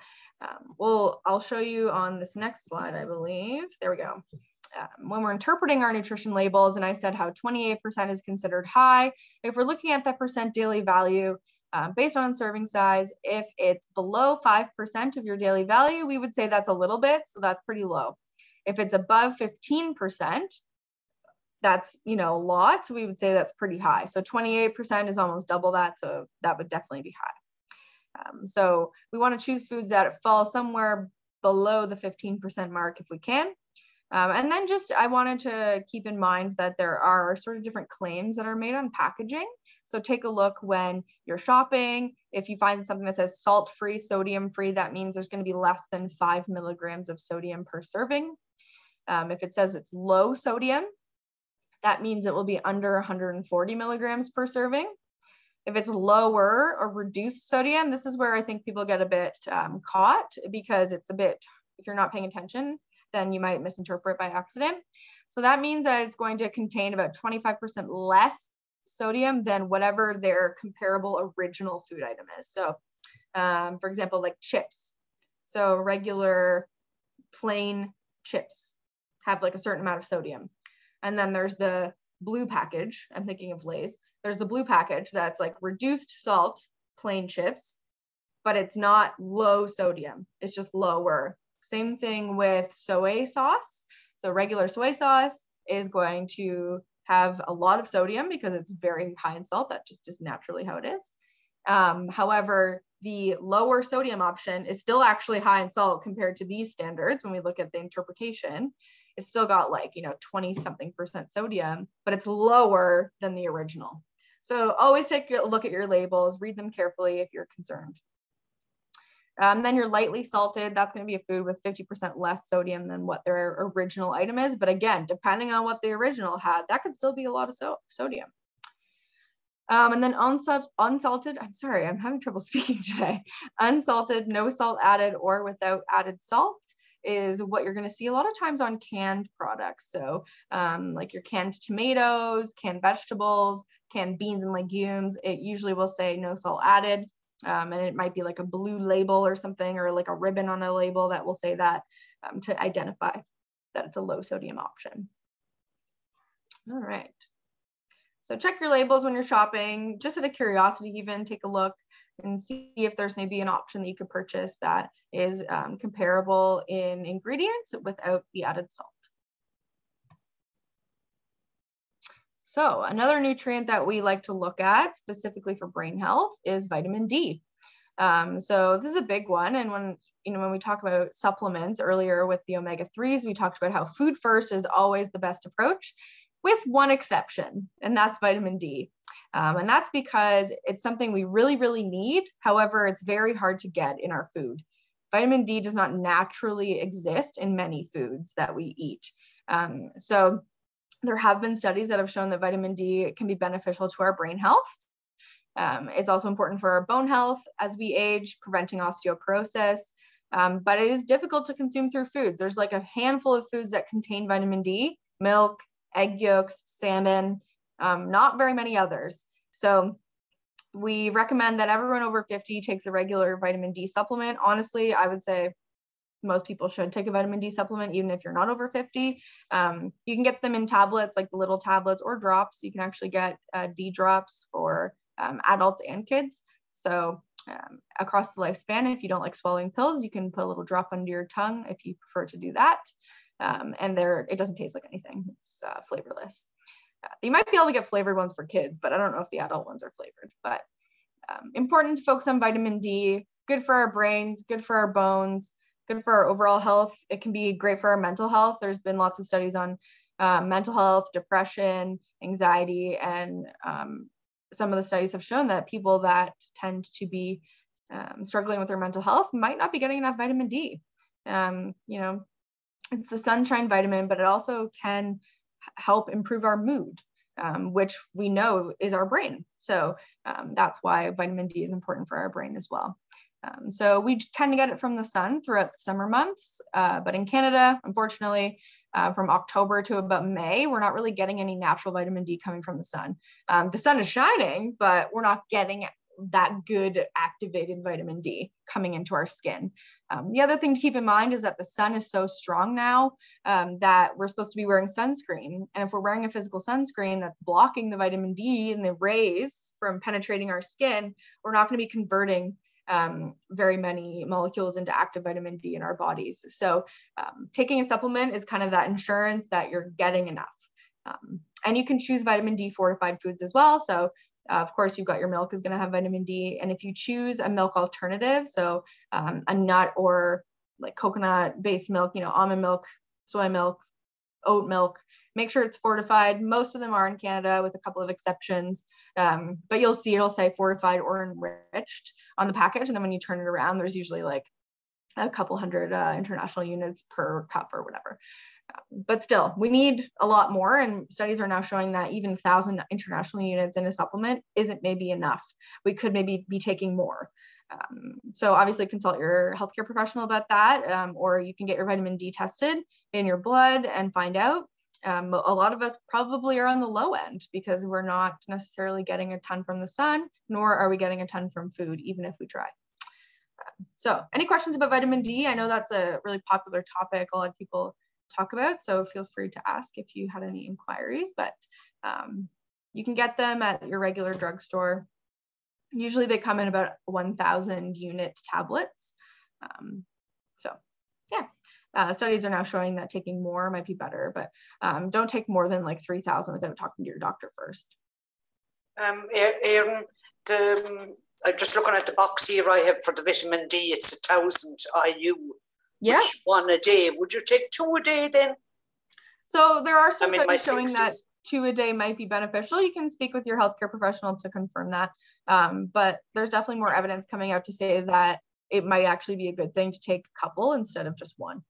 I'll show you on this next slide, I believe. There we go. When we're interpreting our nutrition labels, and I said how 28% is considered high. If we're looking at the percent daily value based on serving size, if it's below 5% of your daily value, we would say that's a little bit, so that's pretty low. If it's above 15%, that's, a lot. So we would say that's pretty high. So 28% is almost double that. So that would definitely be high. So we want to choose foods that fall somewhere below the 15% mark if we can. And then I wanted to keep in mind that there are sort of different claims that are made on packaging. So take a look when you're shopping. If you find something that says salt-free, sodium-free, that means there's going to be less than 5 milligrams of sodium per serving. If it says it's low sodium, that means it will be under 140 milligrams per serving. If it's lower or reduced sodium, this is where I think people get a bit caught, because it's a bit, if you're not paying attention, then you might misinterpret by accident. So that means that it's going to contain about 25% less sodium than whatever their comparable original food item is. So for example, like chips. So regular plain chips have like a certain amount of sodium. And then there's the blue package. I'm thinking of Lay's. There's the blue package that's like reduced salt, plain chips, but it's not low sodium. It's just lower. Same thing with soy sauce. So regular soy sauce is going to have a lot of sodium because it's very high in salt. That just is naturally how it is. However, the lower sodium option is still actually high in salt compared to these standards. When we look at the interpretation, it's still got like, 20-something% sodium, but it's lower than the original. So always take a look at your labels, read them carefully if you're concerned. Then your lightly salted, that's going to be a food with 50% less sodium than what their original item is. But again, depending on what the original had, that could still be a lot of sodium. And then unsalted, I'm sorry, I'm having trouble speaking today. Unsalted, no salt added or without added salt is what you're going to see a lot of times on canned products. So like your canned tomatoes, canned vegetables, canned beans and legumes, it usually will say no salt added. And it might be like a blue label or something, or like a ribbon on a label that will say that to identify that it's a low sodium option. All right. So check your labels when you're shopping, just out of curiosity, even take a look and see if there's maybe an option that you could purchase that is comparable in ingredients without the added salt. So another nutrient that we like to look at specifically for brain health is vitamin D. So this is a big one. And when we talk about supplements earlier with the omega-3s, we talked about how food first is always the best approach, with one exception, and that's vitamin D. And that's because it's something we really, really need. However, it's very hard to get in our food. Vitamin D does not naturally exist in many foods that we eat. So there have been studies that have shown that vitamin D can be beneficial to our brain health. It's also important for our bone health as we age, preventing osteoporosis. But it is difficult to consume through foods. There's like a handful of foods that contain vitamin D: milk, egg yolks, salmon, not very many others. So We recommend that everyone over 50 takes a regular vitamin D supplement. Honestly, I would say most people should take a vitamin D supplement, even if you're not over 50. You can get them in tablets, like the little tablets, or drops. You can actually get D drops for adults and kids. So across the lifespan, if you don't like swallowing pills, you can put a little drop under your tongue if you prefer to do that. And it doesn't taste like anything. It's flavorless. You might be able to get flavored ones for kids, but I don't know if the adult ones are flavored. But important to focus on vitamin D. Good for our brains, good for our bones, good for our overall health. It can be great for our mental health. There's been lots of studies on mental health, depression, anxiety, and some of the studies have shown that people that tend to be struggling with their mental health might not be getting enough vitamin D. It's the sunshine vitamin, but it also can help improve our mood, which we know is our brain. So that's why vitamin D is important for our brain as well. So we kind of get it from the sun throughout the summer months, but in Canada, unfortunately, from October to about May, we're not really getting any natural vitamin D coming from the sun. The sun is shining, but we're not getting that good activated vitamin D coming into our skin. The other thing to keep in mind is that the sun is so strong now that we're supposed to be wearing sunscreen. And if we're wearing a physical sunscreen that's blocking the vitamin D and the rays from penetrating our skin, we're not going to be converting very many molecules into active vitamin D in our bodies. So taking a supplement is kind of that insurance that you're getting enough. And you can choose vitamin D fortified foods as well. So of course, you've got your milk is going to have vitamin D. And if you choose a milk alternative, so a nut or like coconut-based milk, almond milk, soy milk, oat milk, make sure it's fortified. Most of them are in Canada with a couple of exceptions, but you'll see it'll say fortified or enriched on the package. And then when you turn it around, there's usually like a couple hundred international units per cup or whatever. But still, we need a lot more. And studies are now showing that even 1,000 international units in a supplement isn't maybe enough. We could maybe be taking more. So obviously consult your healthcare professional about that, or you can get your vitamin D tested in your blood and find out. A lot of us probably are on the low end because we're not necessarily getting a ton from the sun, nor are we getting a ton from food, even if we try. So any questions about vitamin D? I know that's a really popular topic a lot of people talk about, so feel free to ask if you had any inquiries, but you can get them at your regular drugstore. Usually they come in about 1,000 unit tablets. So yeah, studies are now showing that taking more might be better, but don't take more than like 3,000 without talking to your doctor first. Erin, I'm just looking at the box here I have for the vitamin D. It's 1,000 IU. Yeah. Which one a day? Would you take 2 a day then? So there are some studies showing 60s. that 2 a day might be beneficial. You can speak with your healthcare professional to confirm that. But there's definitely more evidence coming out to say that it might actually be a good thing to take a couple instead of just one.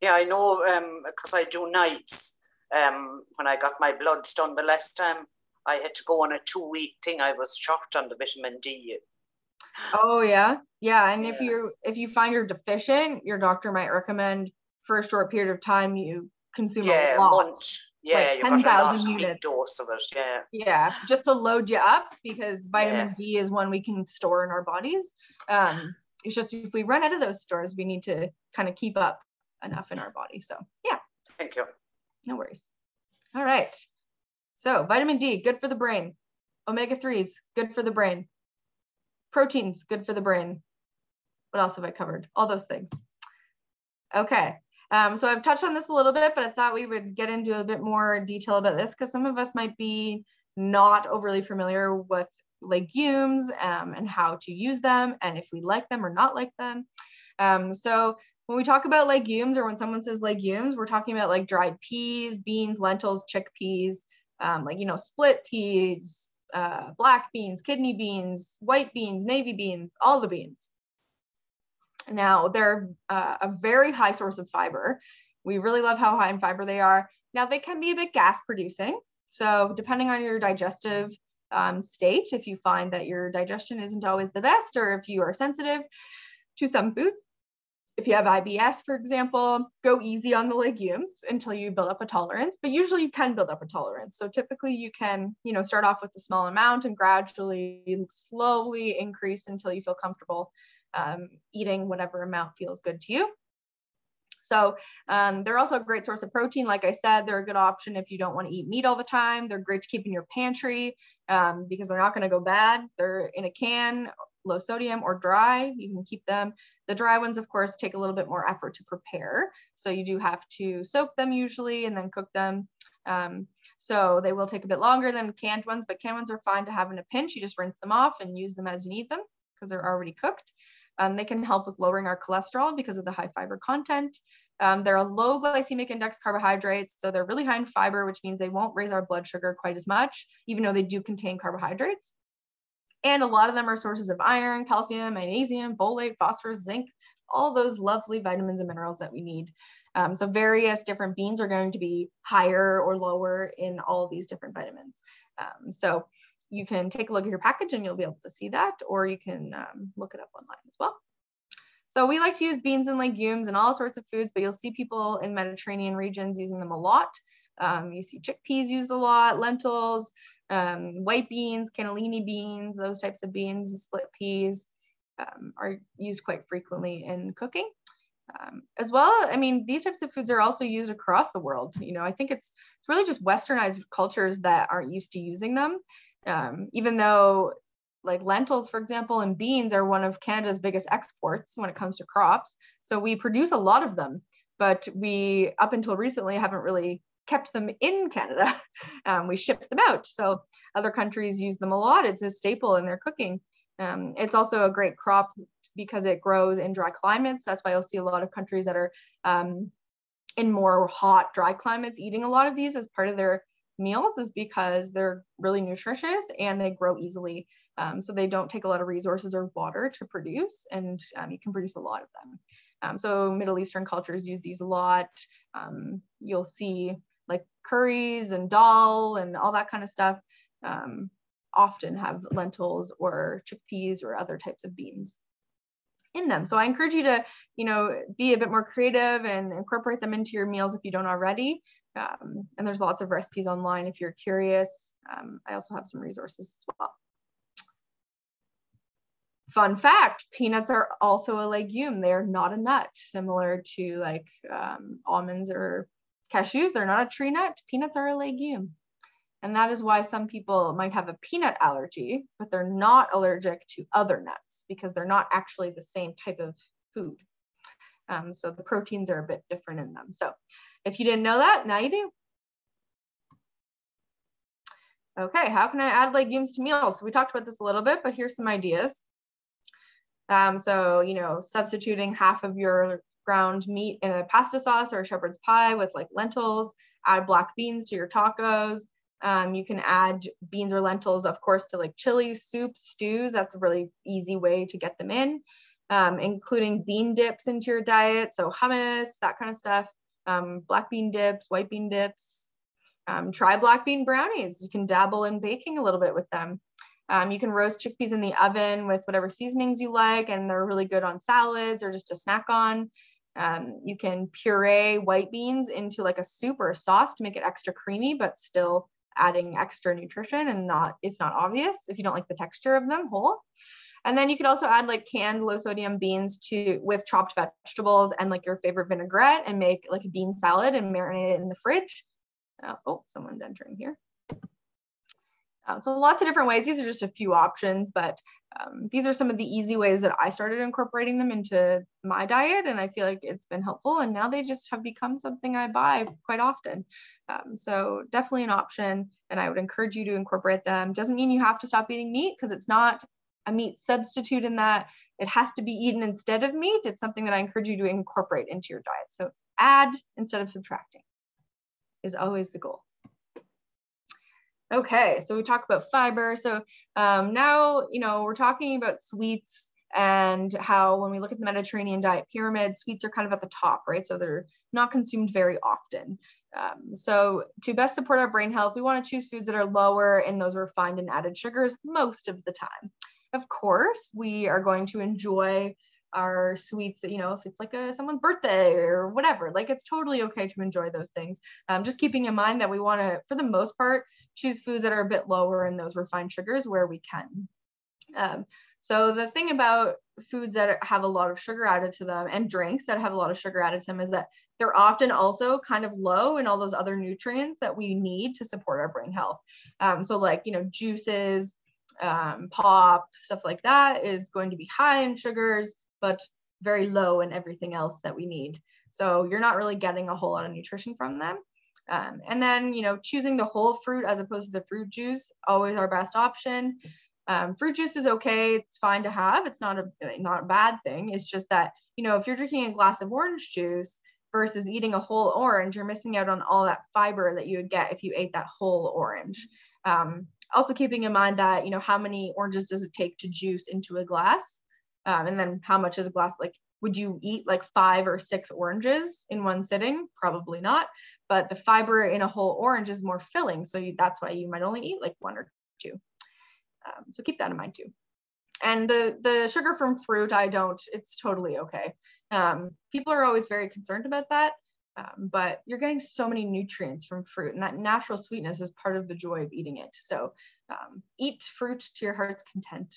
Yeah, I know, because I do nights. When I got my bloods done the last time, I had to go on a 2-week thing. I was shocked on the vitamin D. Oh yeah. And if you find you're deficient, your doctor might recommend for a short period of time you consume a lot. Month. Yeah, like 10,000 units. Dose of it. Yeah, just to load you up, because vitamin D is one we can store in our bodies. It's just if we run out of those stores, we need to kind of keep up enough in our body. So yeah. Thank you. No worries. All right. So vitamin D, good for the brain. Omega-3s, good for the brain. Proteins, good for the brain. What else have I covered? All those things. Okay. So I've touched on this a little bit, but I thought we would get into a bit more detail about this because some of us might be not overly familiar with legumes and how to use them and if we like them or not like them. So when we talk about legumes, or when someone says legumes, we're talking about like dried peas, beans, lentils, chickpeas, split peas, black beans, kidney beans, white beans, navy beans, all the beans. Now, they're a very high source of fiber. We really love how high in fiber they are. Now, they can be a bit gas producing. So depending on your digestive state, if you find that your digestion isn't always the best, or if you are sensitive to some foods, If you have IBS, for example, go easy on the legumes until you build up a tolerance, but usually you can build up a tolerance. So typically you can, start off with a small amount and gradually, slowly increase until you feel comfortable eating whatever amount feels good to you. So they're also a great source of protein. Like I said, they're a good option if you don't want to eat meat all the time. They're great to keep in your pantry because they're not going to go bad. They're in a can, low sodium or dry. You can keep them. The dry ones, of course, take a little bit more effort to prepare. So you do have to soak them usually and then cook them. So they will take a bit longer than canned ones, but canned ones are fine to have in a pinch. You just rinse them off and use them as you need them because they're already cooked. They can help with lowering our cholesterol because of the high fiber content. They're a low glycemic index carbohydrates, so they're really high in fiber, which means they won't raise our blood sugar quite as much, even though they do contain carbohydrates. And a lot of them are sources of iron, calcium, magnesium, folate, phosphorus, zinc, all those lovely vitamins and minerals that we need. So various different beans are going to be higher or lower in all of these different vitamins. So you can take a look at your package and you'll be able to see that, or you can look it up online as well. So we like to use beans and legumes in all sorts of foods, but you'll see people in Mediterranean regions using them a lot. You see chickpeas used a lot, lentils, white beans, cannellini beans, those types of beans, split peas are used quite frequently in cooking. As well, I mean, these types of foods are also used across the world. I think it's really just westernized cultures that aren't used to using them. Even though like lentils, for example, and beans are one of Canada's biggest exports when it comes to crops. So we produce a lot of them, but we, up until recently, haven't really kept them in Canada. We ship them out. So other countries use them a lot. It's a staple in their cooking. It's also a great crop because it grows in dry climates. That's why you'll see a lot of countries that are in more hot, dry climates eating a lot of these as part of their meals, is because they're really nutritious and they grow easily. So they don't take a lot of resources or water to produce, and you can produce a lot of them. So Middle Eastern cultures use these a lot. You'll see like curries and dal and all that kind of stuff often have lentils or chickpeas or other types of beans in them. So I encourage you to, be a bit more creative and incorporate them into your meals if you don't already. And there's lots of recipes online if you're curious. I also have some resources as well. Fun fact, peanuts are also a legume. They're not a nut, similar to like almonds or cashews. They're not a tree nut. Peanuts are a legume. And that is why some people might have a peanut allergy, but they're not allergic to other nuts because they're not actually the same type of food. So the proteins are a bit different in them. So if you didn't know that, now you do. Okay, how can I add legumes to meals? So we talked about this a little bit, but here's some ideas. So, substituting half of your ground meat in a pasta sauce or a shepherd's pie with like lentils, add black beans to your tacos. You can add beans or lentils, of course, to like chilies, soups, stews. That's a really easy way to get them in, including bean dips into your diet. So hummus, that kind of stuff, black bean dips, white bean dips. Try black bean brownies. You can dabble in baking a little bit with them. You can roast chickpeas in the oven with whatever seasonings you like, and they're really good on salads or just to snack on. You can puree white beans into like a soup or a sauce to make it extra creamy, but still adding extra nutrition, and it's not obvious if you don't like the texture of them whole. And then you could also add like canned low sodium beans with chopped vegetables and like your favorite vinaigrette and make like a bean salad and marinate it in the fridge. Oh, someone's entering here. So lots of different ways. These are just a few options, but these are some of the easy ways that I started incorporating them into my diet, and I feel like it's been helpful, and now they just have become something I buy quite often. So definitely an option, and I would encourage you to incorporate them. Doesn't mean you have to stop eating meat, because it's not a meat substitute in that it has to be eaten instead of meat. It's something that I encourage you to incorporate into your diet. So add instead of subtracting is always the goal. Okay, so we talked about fiber. So now, we're talking about sweets and how when we look at the Mediterranean diet pyramid, sweets are kind of at the top, right? So they're not consumed very often. So to best support our brain health, we want to choose foods that are lower in those refined and added sugars most of the time. Of course, we are going to enjoy are sweets that, you know, if it's like someone's birthday or whatever, like it's totally okay to enjoy those things. Just keeping in mind that we want to, for the most part, choose foods that are a bit lower in those refined sugars where we can. So the thing about foods that have a lot of sugar added to them and drinks that have a lot of sugar added to them is that they're often also kind of low in all those other nutrients that we need to support our brain health. So like, you know, juices, pop, stuff like that is going to be high in sugars, but very low in everything else that we need. So you're not really getting a whole lot of nutrition from them. And then, you know, choosing the whole fruit as opposed to the fruit juice, always our best option. Fruit juice is okay. It's fine to have. It's not a bad thing. It's just that, you know, if you're drinking a glass of orange juice versus eating a whole orange, you're missing out on all that fiber that you would get if you ate that whole orange. Also keeping in mind that, you know, how many oranges does it take to juice into a glass? And then how much is a glass? Like, would you eat like 5 or 6 oranges in one sitting? Probably not. But the fiber in a whole orange is more filling. So that's why you might only eat like 1 or 2. So keep that in mind too. And the sugar from fruit, it's totally okay. People are always very concerned about that, but you're getting so many nutrients from fruit, and that natural sweetness is part of the joy of eating it. So eat fruit to your heart's content.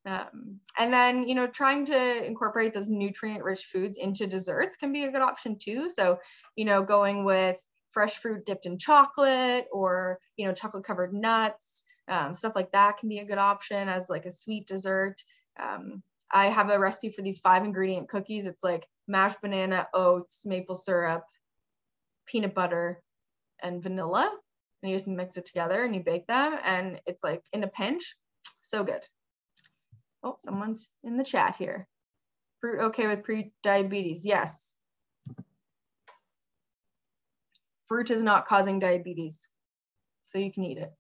And then, you know, trying to incorporate those nutrient-rich foods into desserts can be a good option too. So, you know, going with fresh fruit dipped in chocolate, or, you know, chocolate-covered nuts, stuff like that can be a good option as like a sweet dessert. I have a recipe for these 5-ingredient cookies. It's like mashed banana, oats, maple syrup, peanut butter, and vanilla. And you just mix it together and you bake them, and it's like in a pinch, so good. Oh, someone's in the chat here. Fruit okay with pre-diabetes? Yes. Fruit is not causing diabetes, so you can eat it.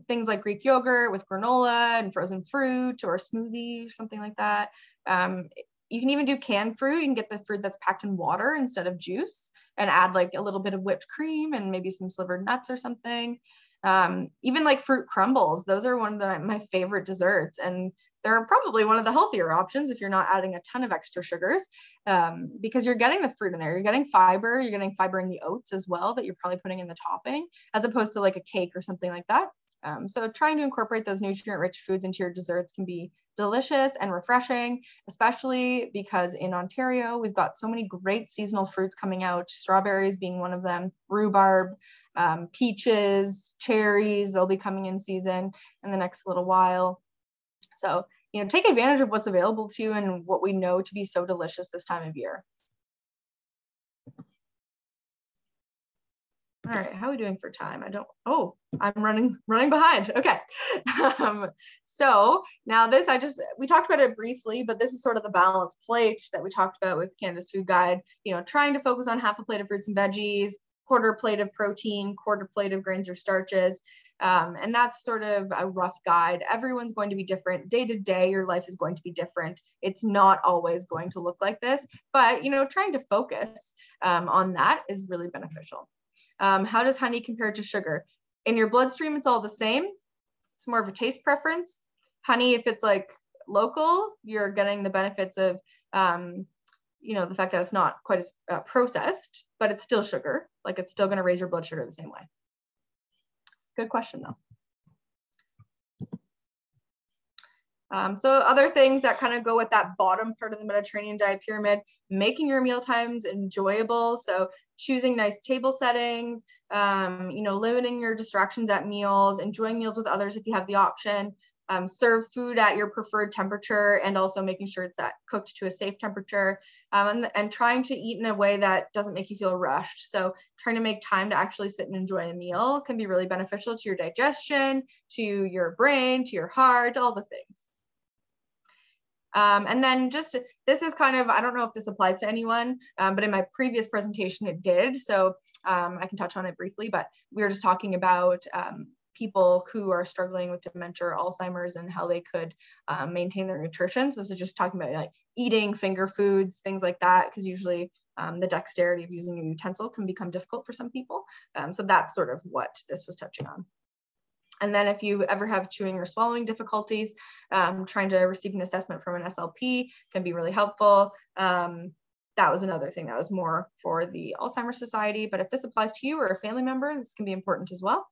Things like Greek yogurt with granola and frozen fruit, or a smoothie or something like that. You can even do canned fruit. You can get the fruit that's packed in water instead of juice, and add like a little bit of whipped cream and maybe some slivered nuts or something. Even like fruit crumbles, those are one of my favorite desserts, and they're probably one of the healthier options if you're not adding a ton of extra sugars, because you're getting the fruit in there. You're getting fiber in the oats as well that you're probably putting in the topping, as opposed to like a cake or something like that. So trying to incorporate those nutrient-rich foods into your desserts can be delicious and refreshing, especially because in Ontario, we've got so many great seasonal fruits coming out, strawberries being one of them, rhubarb, peaches, cherries, they'll be coming in season in the next little while. So, you know, take advantage of what's available to you and what we know to be so delicious this time of year. All right, how are we doing for time? I'm running behind. Okay. So now we talked about it briefly, but this is sort of the balanced plate that we talked about with Canada's Food Guide, you know, trying to focus on half a plate of fruits and veggies, quarter plate of protein, quarter plate of grains or starches. And that's sort of a rough guide. Everyone's going to be different. Day to day, your life is going to be different. It's not always going to look like this, but, you know, trying to focus on that is really beneficial. How does honey compare to sugar? In your bloodstream, it's all the same. It's more of a taste preference. Honey, if it's like local, you're getting the benefits of, you know, the fact that it's not quite as processed, but it's still sugar. Like, it's still going to raise your blood sugar the same way. Good question, though. So other things that kind of go with that bottom part of the Mediterranean diet pyramid, making your meal times enjoyable. So choosing nice table settings, you know, limiting your distractions at meals, enjoying meals with others if you have the option, serve food at your preferred temperature, and also making sure it's cooked to a safe temperature, and trying to eat in a way that doesn't make you feel rushed. So trying to make time to actually sit and enjoy a meal can be really beneficial to your digestion, to your brain, to your heart, all the things. And then this is kind of, I don't know if this applies to anyone, but in my previous presentation it did. So I can touch on it briefly, but we were just talking about people who are struggling with dementia or Alzheimer's and how they could maintain their nutrition. So this is just talking about like eating finger foods, things like that, because usually the dexterity of using a utensil can become difficult for some people. So that's sort of what this was touching on. And then if you ever have chewing or swallowing difficulties, trying to receive an assessment from an SLP can be really helpful. That was another thing that was more for the Alzheimer's Society, but if this applies to you or a family member, this can be important as well.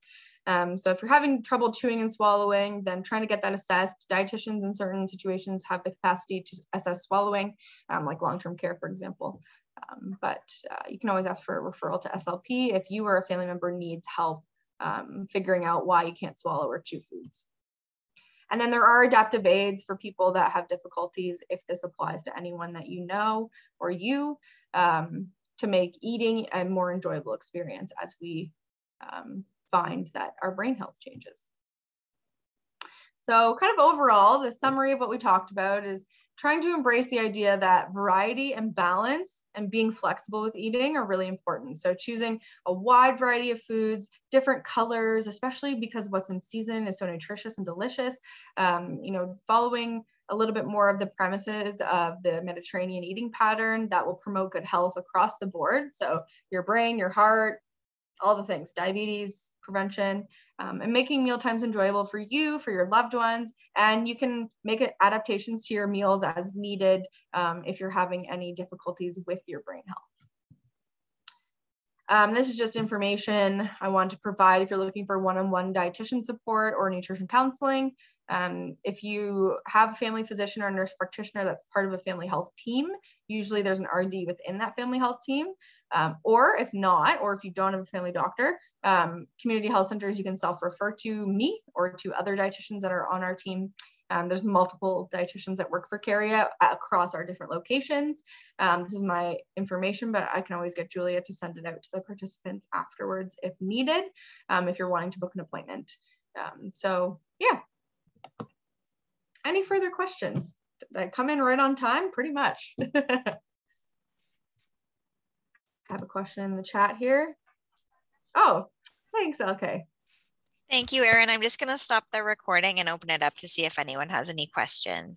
So if you're having trouble chewing and swallowing, then trying to get that assessed. Dietitians in certain situations have the capacity to assess swallowing, like long-term care, for example. But you can always ask for a referral to SLP if you or a family member needs help figuring out why you can't swallow or chew foods. And then there are adaptive aids for people that have difficulties, if this applies to anyone that you know or you, to make eating a more enjoyable experience as we find that our brain health changes. So kind of overall, the summary of what we talked about is trying to embrace the idea that variety and balance and being flexible with eating are really important. So choosing a wide variety of foods, different colors, especially because what's in season is so nutritious and delicious. You know, following a little bit more of the premises of the Mediterranean eating pattern that will promote good health across the board. So your brain, your heart, all the things, diabetes prevention, and making meal times enjoyable for you, for your loved ones. And you can make adaptations to your meals as needed if you're having any difficulties with your brain health. This is just information I want to provide if you're looking for one-on-one dietitian support or nutrition counseling. If you have a family physician or nurse practitioner that's part of a family health team, usually there's an RD within that family health team. Or if not, or if you don't have a family doctor, community health centers, you can self-refer to me or to other dietitians that are on our team. There's multiple dietitians that work for CAREA across our different locations. This is my information, but I can always get Julia to send it out to the participants afterwards if needed, if you're wanting to book an appointment. So yeah. Any further questions? Did I come in right on time? Pretty much. I have a question in the chat here. Oh, thanks, okay. Thank you, Erin. I'm just going to stop the recording and open it up to see if anyone has any questions.